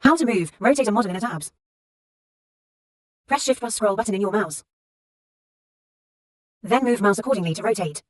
How to move, rotate a model in a tabs. Press Shift plus scroll button in your mouse. Then move mouse accordingly to rotate.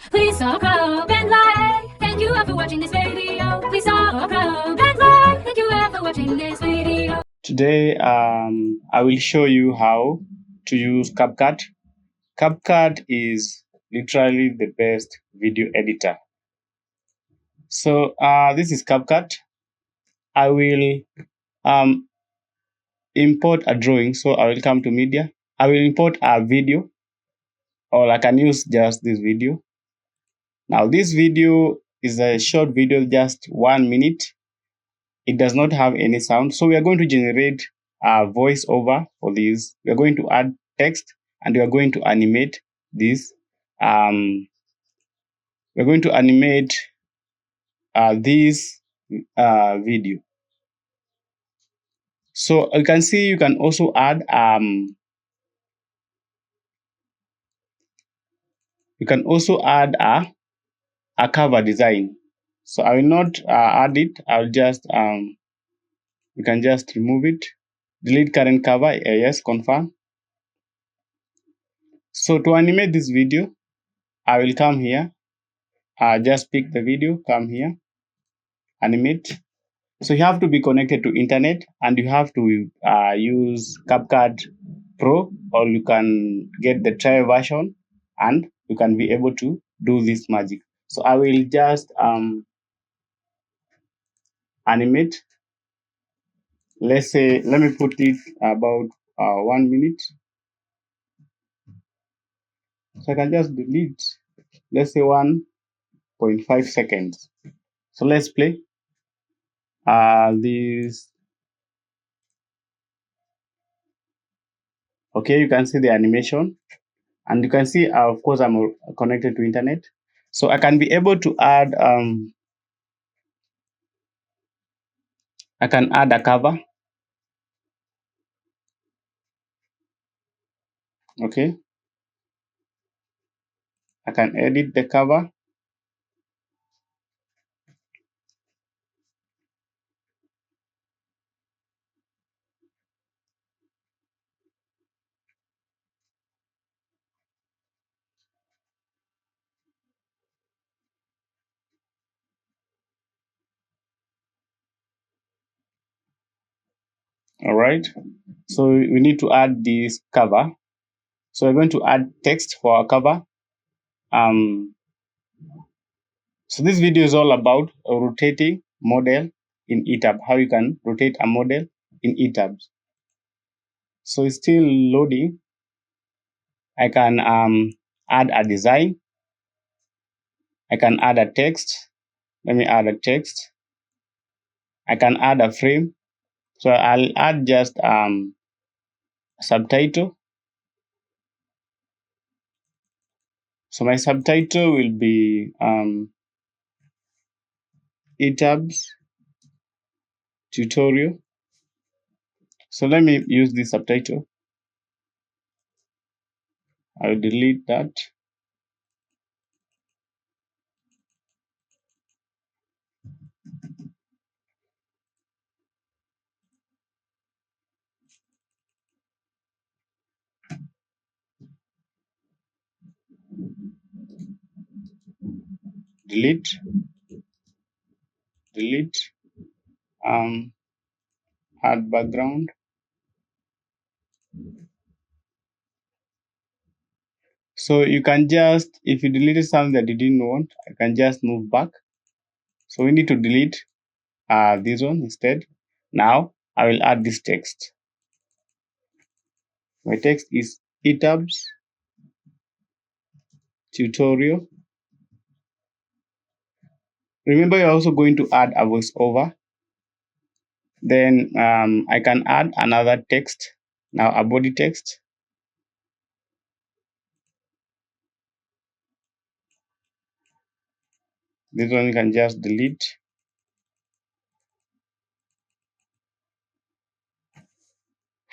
Please subscribe and like. Thank you all for watching this video. Please subscribe and like. Thank you all for watching this video. Today, I will show you how to use CapCut. CapCut is literally the best video editor. So this is CapCut. I will import a drawing. So I will come to media. I will import a video, or I can use just this video. Now this video is a short video, just 1 minute. It does not have any sound. So we are going to generate a voiceover for this. We are going to add text and we are going to animate this. We're going to animate this video. So you can see you can also add a cover design. So I will not add it. I'll just you can just remove it. Delete current cover. Yes, confirm. So to animate this video, I will come here. Just pick the video, come here, animate. So you have to be connected to internet and you have to use CapCut Pro, or you can get the trial version and you can be able to do this magic. So I will just animate. Let's say, let me put it about 1 minute. So I can just delete, let's say 1.5 seconds. So let's play this. Okay, you can see the animation and you can see, of course, I'm connected to internet. So I can be able to add, I can add a cover. Okay. I can edit the cover. All right. So we need to add this cover. So we're going to add text for our cover. So this video is all about rotating model in eTab, how you can rotate a model in eTab. So it's still loading. I can add a design. I can add a text. Let me add a text. I can add a frame. So I'll add just subtitle. So my subtitle will be eTabs tutorial. So let me use this subtitle. I'll delete that. Delete. Add background. So you can just, if you deleted something that you didn't want, I can just move back. So we need to delete this one instead. Now I will add this text. My text is eTabs tutorial. Remember, you're also going to add a voiceover. Then I can add another text. Now a body text. This one you can just delete.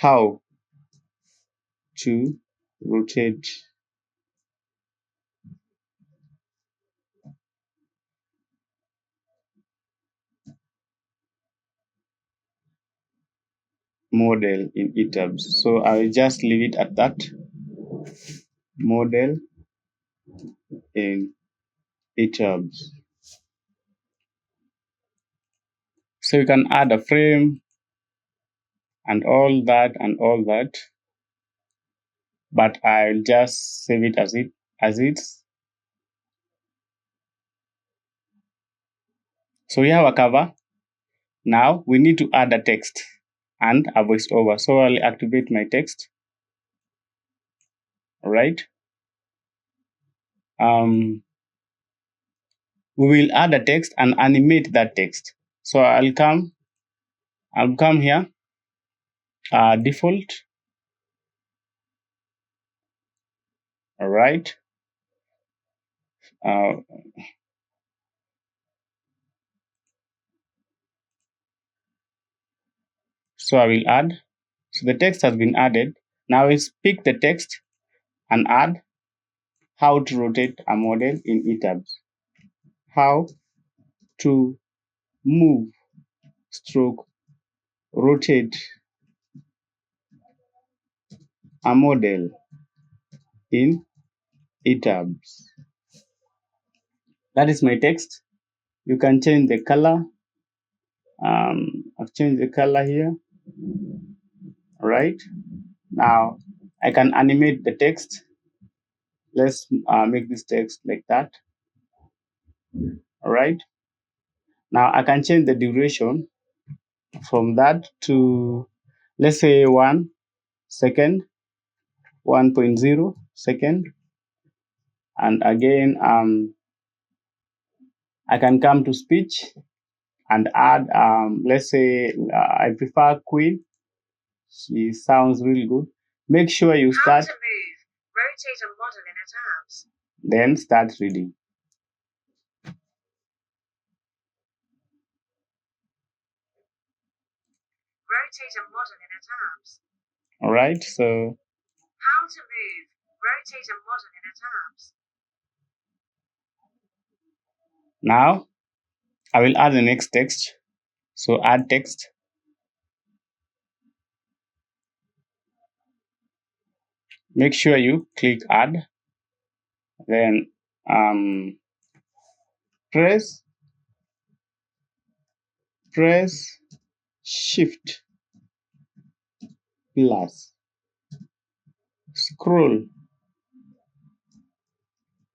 how to rotate model in eTabs. So I will just leave it at that. Model in eTabs. So you can add a frame and all that, but I'll just save it as is. So we have a cover. Now we need to add a text and a voiceover. So I'll activate my text. All right. We will add a text and animate that text. So I'll come here, default. All right. So I will add. So the text has been added. Now we pick the text and add how to rotate a model in eTabs. How to move stroke rotate a model in eTabs. That is my text. You can change the color. I've changed the color here. All right. Now I can animate the text. Let's make this text like that. All right. Now I can change the duration from that to, let's say, 1 second, 1.0 second. And again, I can come to speech and add, let's say, I prefer Queen. She sounds really good. Make sure you start. How to move. Rotate a model in a tabs. Then start reading. Rotate a model in a tabs. All right. So How to move. Rotate a model in a tabs. now I will add the next text. So add text. Make sure you click add. Then press shift plus scroll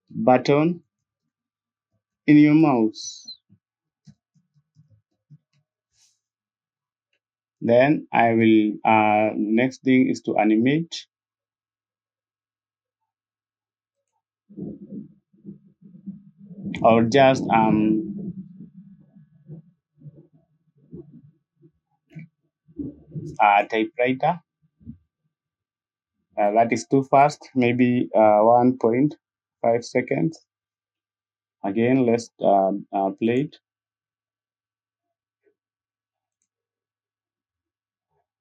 button in your mouse. Then I will next thing is to animate. Or just typewriter. That is too fast, maybe 1.5 seconds. Again, let's play it.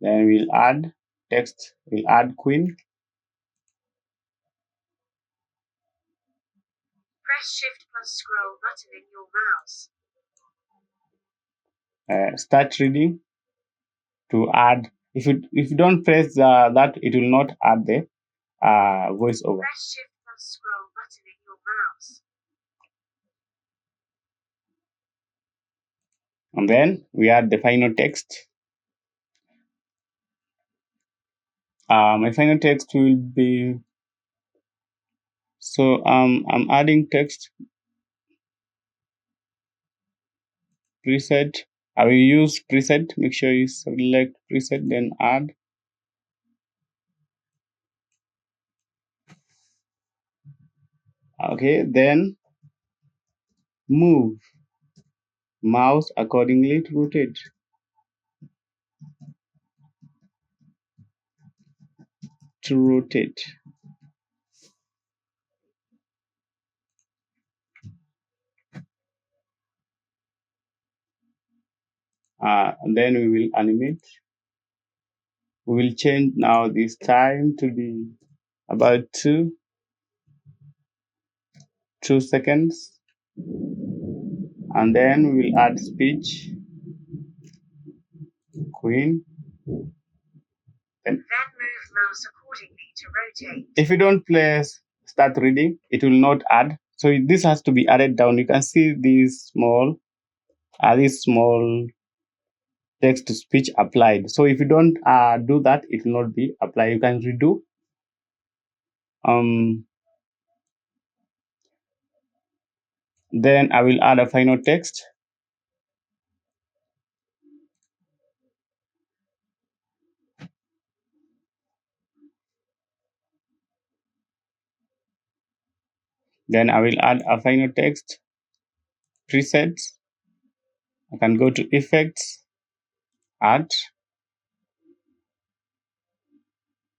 Then we'll add text, we'll add Queen. Press shift plus scroll button in your mouse. Start reading to add. If you don't press that, it will not add the voiceover. Press shift plus scroll button in your mouse. And then we add the final text. My final text will be, so I'm adding text preset. I will use preset. Make sure you select preset, then add. Okay, then move mouse accordingly to rotate. And then we will animate. We will change now this time to be about 2 seconds, and then we will add speech queen. Then move mouse accordingly to rotate. if you don't press start reading, it will not add. So this has to be added down. You can see this small text to speech applied. So if you don't do that, it will not be applied. You can redo. Then I will add a final text. Then I will add a final text presets. I can go to effects, add.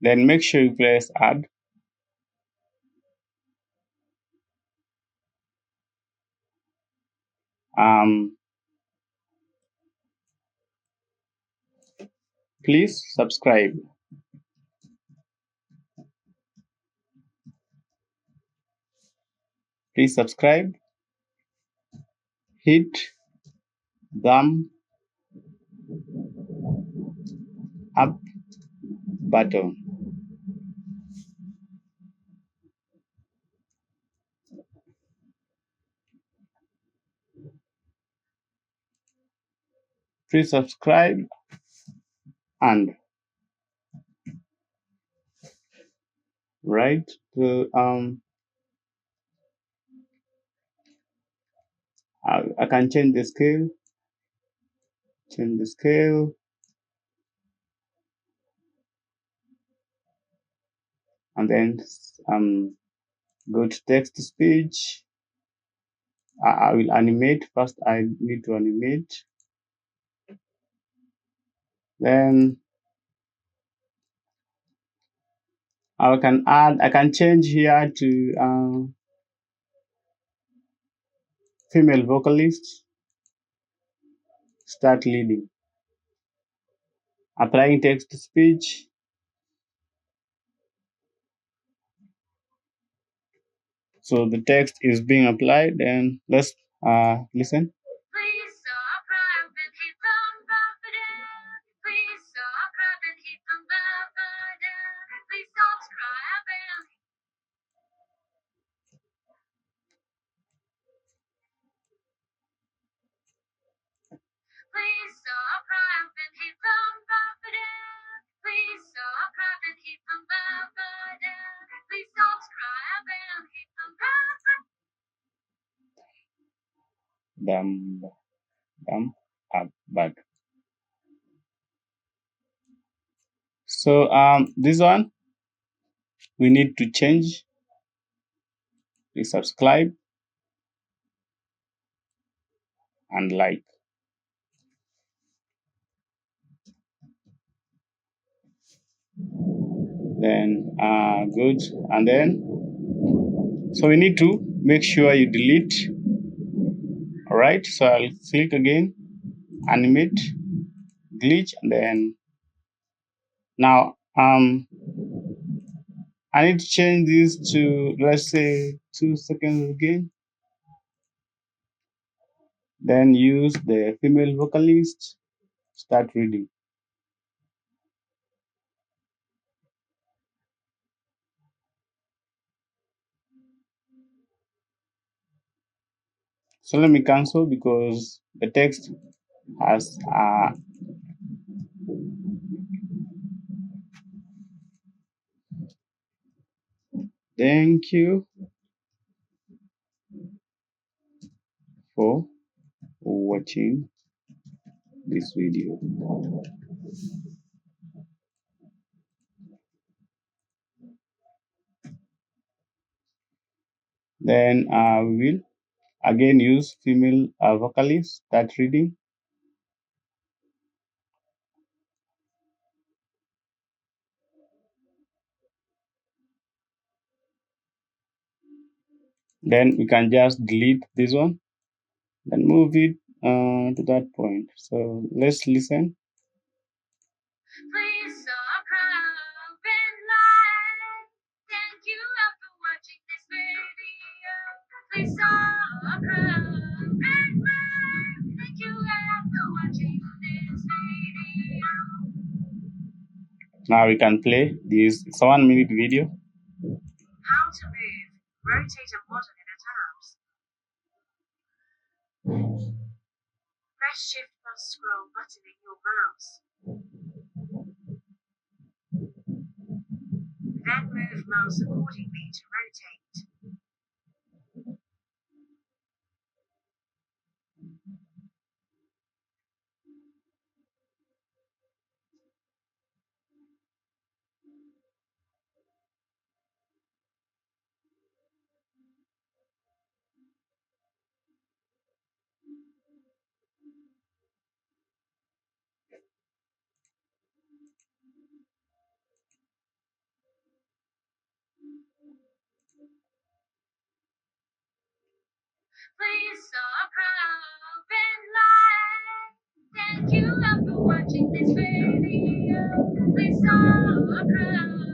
Then make sure you press add. Please subscribe. Please subscribe. Hit thumb up button. Please subscribe and right to I can change the scale. And then go to text to speech. I will animate. First I need to animate. Then I can change here to female vocalist, start leading, applying text to speech. So the text is being applied, and let's listen. Please subscribe and hit the button. Please subscribe and hit the button. Please subscribe and please subscribe and hit the button. Please subscribe and hit the button. Please subscribe and hit the button. Thumb up button. So this one we need to change. Please subscribe and like. Then good, and then so we need to make sure you delete. All right, so I'll click again, animate, glitch, and then now I need to change this to, let's say, 2 seconds again. Then use the female vocalist, start reading. So let me cancel because the text has thank you for watching this video. Then we will again use female vocalist, start reading. Then we can just delete this one, then move it to that point. So let's listen. Please subscribe subscribe and like. Thank you all for watching this video. Please subscribe and like. Thank you all for watching this video. Now we can play this. It's a 1 minute video. How to move. Rotate a model in a tabs. Press Shift plus scroll button in your mouse. Then move mouse accordingly to rotate. Please subscribe and like. Thank you all for watching this video. Please subscribe